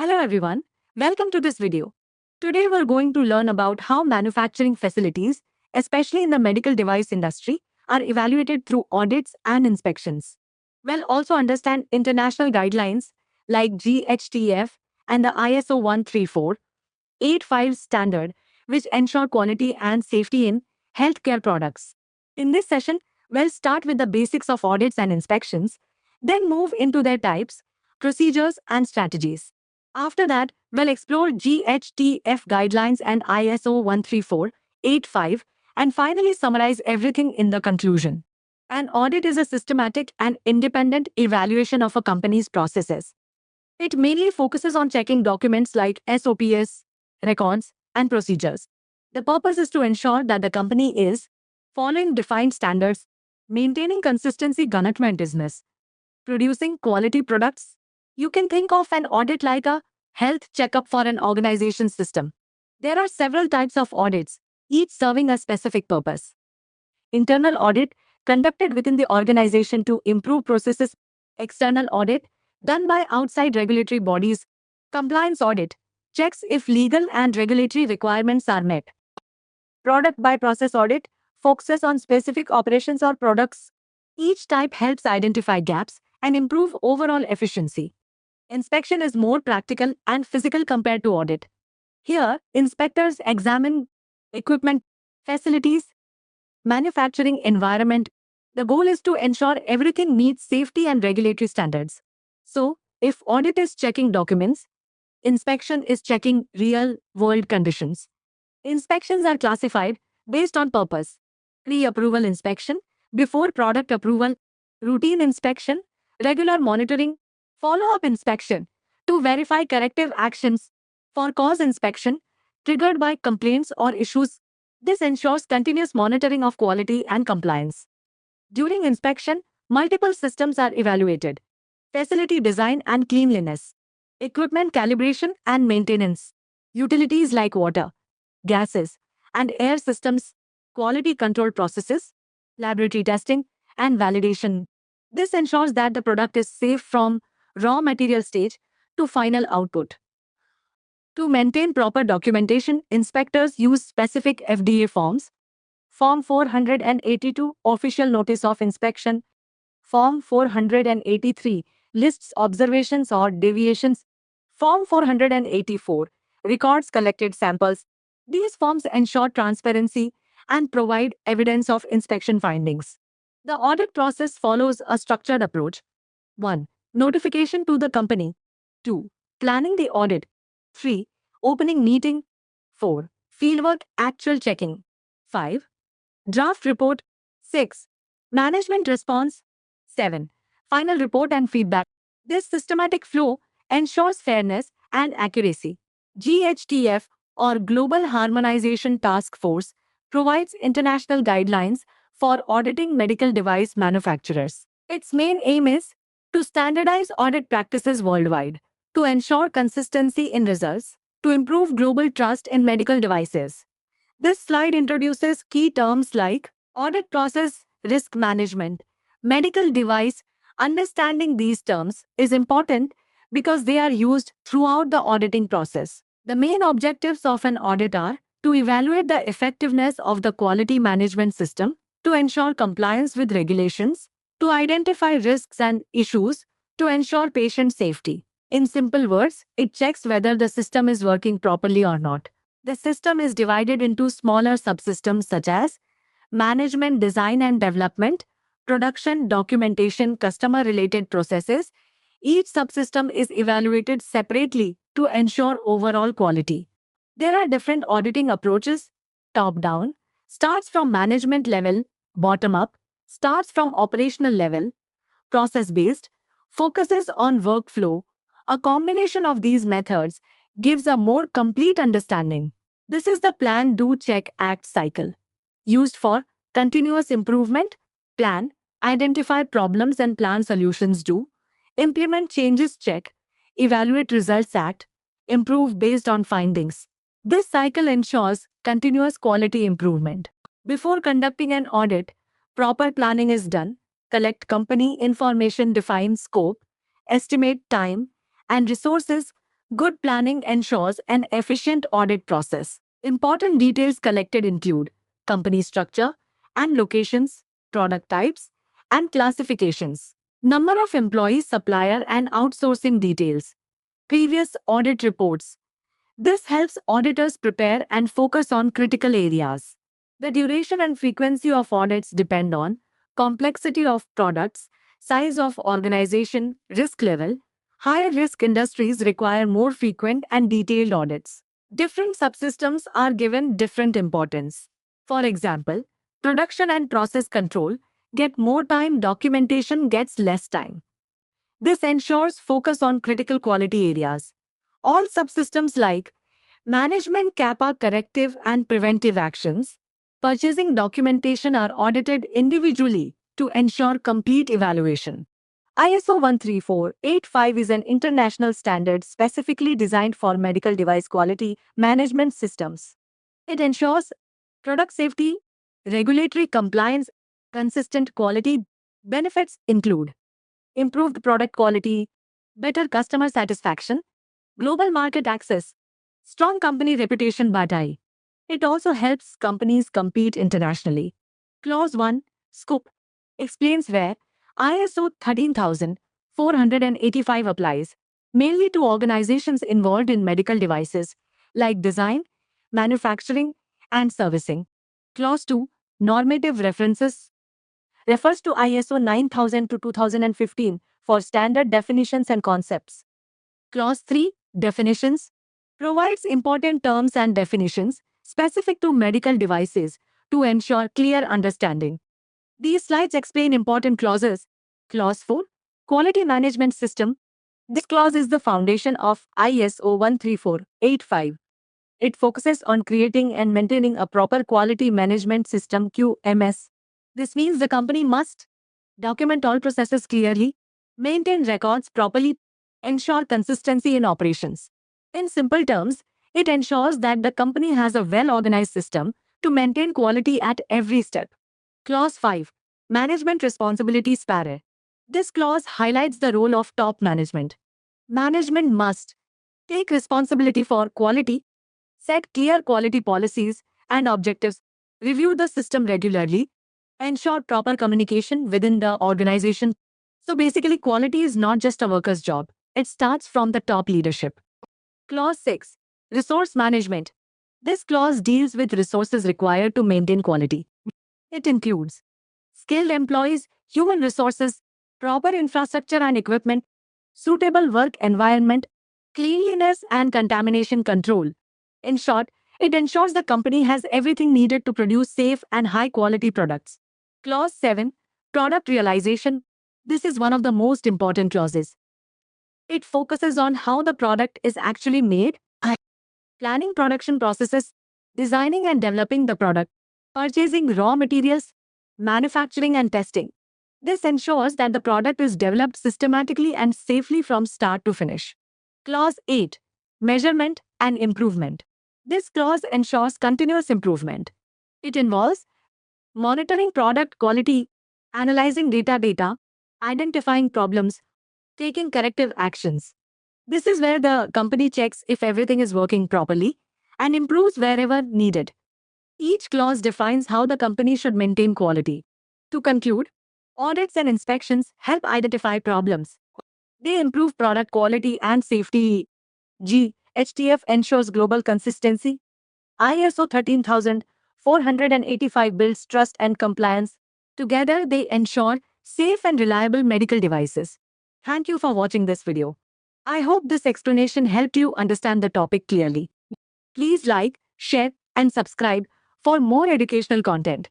Hello everyone, welcome to this video. Today we're going to learn about how manufacturing facilities, especially in the medical device industry, are evaluated through audits and inspections. We'll also understand international guidelines like GHTF and the ISO 13485 standard, which ensure quality and safety in healthcare products. In this session, we'll start with the basics of audits and inspections, then move into their types, procedures, and strategies. After that, we'll explore GHTF guidelines and ISO 13485, and finally summarize everything in the conclusion. An audit is a systematic and independent evaluation of a company's processes. It mainly focuses on checking documents like SOPs, records, and procedures. The purpose is to ensure that the company is following defined standards, maintaining consistency business, producing quality products. You can think of an audit like a health checkup for an organization's system. There are several types of audits, each serving a specific purpose. Internal audit, conducted within the organization to improve processes. External audit, done by outside regulatory bodies. Compliance audit, checks if legal and regulatory requirements are met. Product by process audit, focuses on specific operations or products. Each type helps identify gaps and improve overall efficiency. Inspection is more practical and physical compared to audit. Here, inspectors examine equipment, facilities, manufacturing environment. The goal is to ensure everything meets safety and regulatory standards. So, if audit is checking documents, inspection is checking real-world conditions. Inspections are classified based on purpose. Pre-approval inspection, before product approval, routine inspection, regular monitoring, follow-up inspection, to verify corrective actions, for cause inspection, triggered by complaints or issues. This ensures continuous monitoring of quality and compliance. During inspection, multiple systems are evaluated. Facility design and cleanliness, equipment calibration and maintenance, utilities like water, gases, and air systems, quality control processes, laboratory testing, and validation. This ensures that the product is safe from raw material stage to final output. To maintain proper documentation, inspectors use specific FDA forms. Form 482, Official Notice of Inspection. Form 483, lists observations or deviations. Form 484, records collected samples. These forms ensure transparency and provide evidence of inspection findings. The audit process follows a structured approach. 1. Notification to the company. 2. Planning the audit. 3. Opening meeting. 4. Fieldwork actual checking. 5. Draft report. 6. Management response. 7. Final report and feedback. This systematic flow ensures fairness and accuracy. GHTF, or Global Harmonization Task Force, provides international guidelines for auditing medical device manufacturers. Its main aim is to standardize audit practices worldwide, to ensure consistency in results, to improve global trust in medical devices. This slide introduces key terms like audit process, risk management, medical device. Understanding these terms is important because they are used throughout the auditing process. The main objectives of an audit are to evaluate the effectiveness of the quality management system, to ensure compliance with regulations, to identify risks and issues, to ensure patient safety. In simple words, it checks whether the system is working properly or not. The system is divided into smaller subsystems such as management, design and development, production, documentation, customer-related processes. Each subsystem is evaluated separately to ensure overall quality. There are different auditing approaches. Top-down, starts from management level. Bottom-up, starts from operational level. Process-based, focuses on workflow. A combination of these methods gives a more complete understanding. This is the plan, do, check, act cycle, used for continuous improvement, plan, identify problems and plan solutions, do, implement changes, check, evaluate results, act, improve based on findings. This cycle ensures continuous quality improvement. Before conducting an audit, proper planning is done. Collect company information, define scope, estimate time and resources, Good planning ensures an efficient audit process. Important details collected include company structure and locations, product types, and classifications, number of employees, supplier, and outsourcing details, previous audit reports. This helps auditors prepare and focus on critical areas. The duration and frequency of audits depend on complexity of products, size of organization, risk level. Higher risk industries require more frequent and detailed audits. Different subsystems are given different importance. For example, production and process control get more time, documentation gets less time. This ensures focus on critical quality areas. All subsystems like management, CAPA, corrective and preventive actions, purchasing documentation are audited individually to ensure complete evaluation. ISO 13485 is an international standard specifically designed for medical device quality management systems. It ensures product safety, regulatory compliance, consistent quality. Benefits include improved product quality, better customer satisfaction, global market access, strong company reputation badai. It also helps companies compete internationally. Clause 1, Scope, explains where ISO 13485 applies, mainly to organizations involved in medical devices like design, manufacturing, and servicing. Clause 2, Normative references, refers to ISO 9000 to 2015 for standard definitions and concepts. Clause 3, Definitions, provides important terms and definitions specific to medical devices to ensure clear understanding. These slides explain important clauses. Clause 4, Quality Management System. This clause is the foundation of ISO 13485. It focuses on creating and maintaining a proper quality management system QMS. This means the company must document all processes clearly, maintain records properly, ensure consistency in operations. In simple terms, it ensures that the company has a well-organized system to maintain quality at every step. Clause 5. Management Responsibilities Para. This clause highlights the role of top management. Management must take responsibility for quality, set clear quality policies and objectives, review the system regularly, ensure proper communication within the organization. So basically, quality is not just a worker's job. It starts from the top leadership. Clause 6. Resource Management. This clause deals with resources required to maintain quality. It includes skilled employees, human resources, proper infrastructure and equipment, suitable work environment, cleanliness and contamination control. In short, it ensures the company has everything needed to produce safe and high-quality products. Clause 7. Product Realization. This is one of the most important clauses. It focuses on how the product is actually made, planning production processes, designing and developing the product, purchasing raw materials, manufacturing and testing. This ensures that the product is developed systematically and safely from start to finish. Clause 8. Measurement and Improvement. This clause ensures continuous improvement. It involves monitoring product quality, analyzing data, identifying problems, taking corrective actions. This is where the company checks if everything is working properly and improves wherever needed. Each clause defines how the company should maintain quality. To conclude, audits and inspections help identify problems. They improve product quality and safety. HTF ensures global consistency. ISO 13485 builds trust and compliance. Together, they ensure safe and reliable medical devices. Thank you for watching this video. I hope this explanation helped you understand the topic clearly. Please like, share, and subscribe for more educational content.